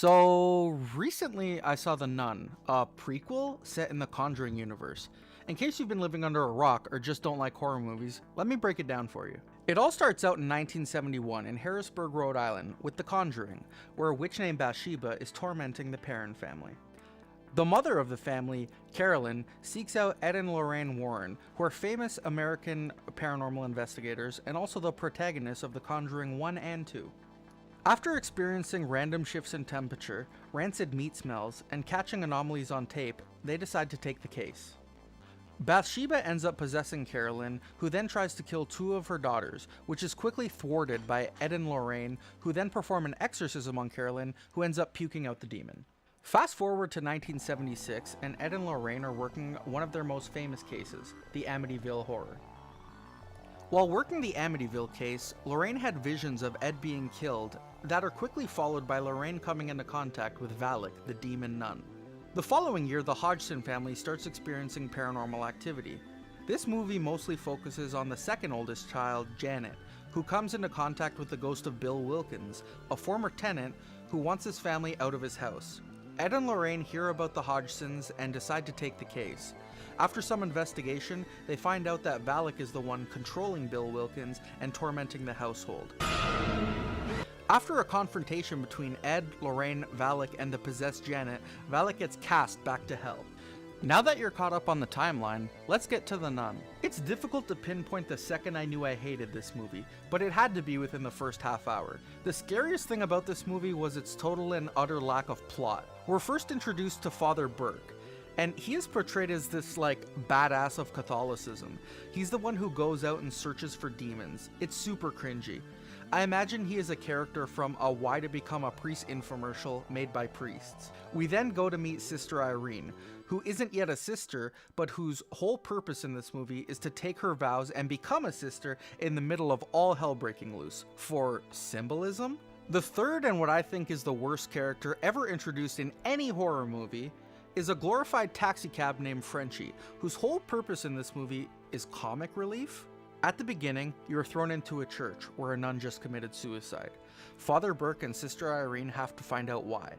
So recently I saw The Nun, a prequel set in the Conjuring universe. In case you've been living under a rock or just don't like horror movies, let me break it down for you. It all starts out in 1971 in Harrisburg, Rhode Island, with The Conjuring, where a witch named Bathsheba is tormenting the Perron family. The mother of the family, Carolyn, seeks out Ed and Lorraine Warren, who are famous American paranormal investigators and also the protagonists of The Conjuring 1 and 2. After experiencing random shifts in temperature, rancid meat smells, and catching anomalies on tape, they decide to take the case. Bathsheba ends up possessing Carolyn, who then tries to kill two of her daughters, which is quickly thwarted by Ed and Lorraine, who then perform an exorcism on Carolyn, who ends up puking out the demon. Fast forward to 1976, and Ed and Lorraine are working one of their most famous cases, the Amityville Horror. While working the Amityville case, Lorraine had visions of Ed being killed that are quickly followed by Lorraine coming into contact with Valak, the demon nun. The following year, the Hodgson family starts experiencing paranormal activity. This movie mostly focuses on the second oldest child, Janet, who comes into contact with the ghost of Bill Wilkins, a former tenant who wants his family out of his house. Ed and Lorraine hear about the Hodgsons and decide to take the case. After some investigation, they find out that Valak is the one controlling Bill Wilkins and tormenting the household. After a confrontation between Ed, Lorraine, Valak, and the possessed Janet, Valak gets cast back to hell. Now that you're caught up on the timeline, let's get to The Nun. It's difficult to pinpoint the second I knew I hated this movie, but it had to be within the first half hour. The scariest thing about this movie was its total and utter lack of plot. We're first introduced to Father Burke, and he is portrayed as this badass of Catholicism. He's the one who goes out and searches for demons. It's super cringy. I imagine he is a character from a Why to Become a Priest infomercial made by priests. We then go to meet Sister Irene, who isn't yet a sister, but whose whole purpose in this movie is to take her vows and become a sister in the middle of all hell breaking loose. For symbolism? The third, and what I think is the worst character ever introduced in any horror movie, is a glorified taxicab named Frenchie, whose whole purpose in this movie is comic relief. At the beginning, you are thrown into a church where a nun just committed suicide. Father Burke and Sister Irene have to find out why.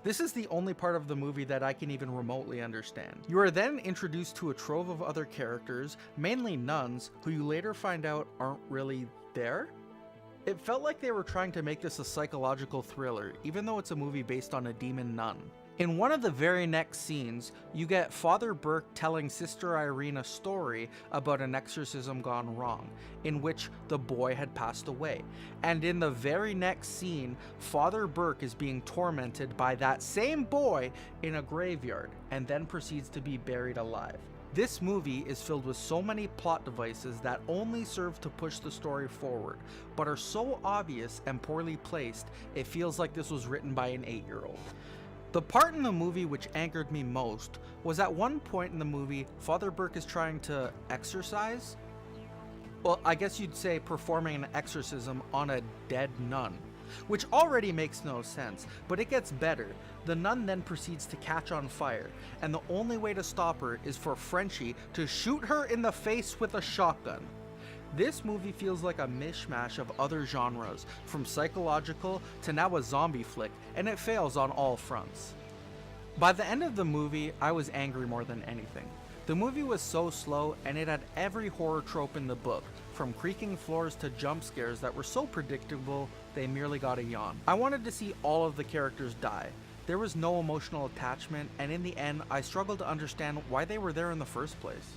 This is the only part of the movie that I can even remotely understand. You are then introduced to a trove of other characters, mainly nuns, who you later find out aren't really there. It felt like they were trying to make this a psychological thriller, even though it's a movie based on a demon nun. In one of the very next scenes, you get Father Burke telling Sister Irene a story about an exorcism gone wrong, in which the boy had passed away. And in the very next scene, Father Burke is being tormented by that same boy in a graveyard, and then proceeds to be buried alive. This movie is filled with so many plot devices that only serve to push the story forward, but are so obvious and poorly placed, it feels like this was written by an 8-year-old. The part in the movie which angered me most was at one point in the movie, Father Burke is trying to exorcise? Well, I guess you'd say performing an exorcism on a dead nun, which already makes no sense, but it gets better. The nun then proceeds to catch on fire, and the only way to stop her is for Frenchie to shoot her in the face with a shotgun. This movie feels like a mishmash of other genres, from psychological to now a zombie flick, and it fails on all fronts. By the end of the movie, I was angry more than anything. The movie was so slow, and it had every horror trope in the book, from creaking floors to jump scares that were so predictable they merely got a yawn. I wanted to see all of the characters die. There was no emotional attachment, and in the end, I struggled to understand why they were there in the first place.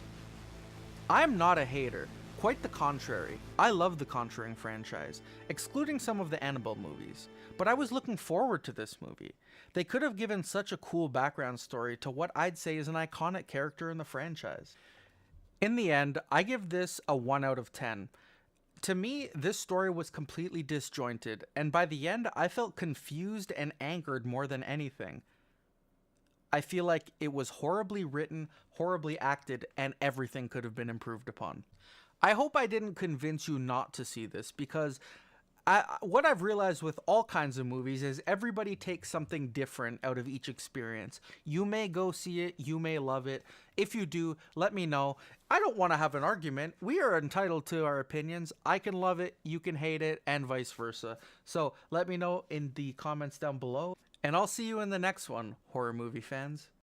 I'm not a hater. Quite the contrary. I love the Conjuring franchise, excluding some of the Annabelle movies, but I was looking forward to this movie. They could have given such a cool background story to what I'd say is an iconic character in the franchise. In the end, I give this a 1 out of 10. To me, this story was completely disjointed, and by the end, I felt confused and angered more than anything. I feel like it was horribly written, horribly acted, and everything could have been improved upon. I hope I didn't convince you not to see this, because what I've realized with all kinds of movies is everybody takes something different out of each experience. You may go see it, you may love it. If you do, let me know. I don't want to have an argument. We are entitled to our opinions. I can love it, you can hate it, and vice versa. So let me know in the comments down below. And I'll see you in the next one, horror movie fans.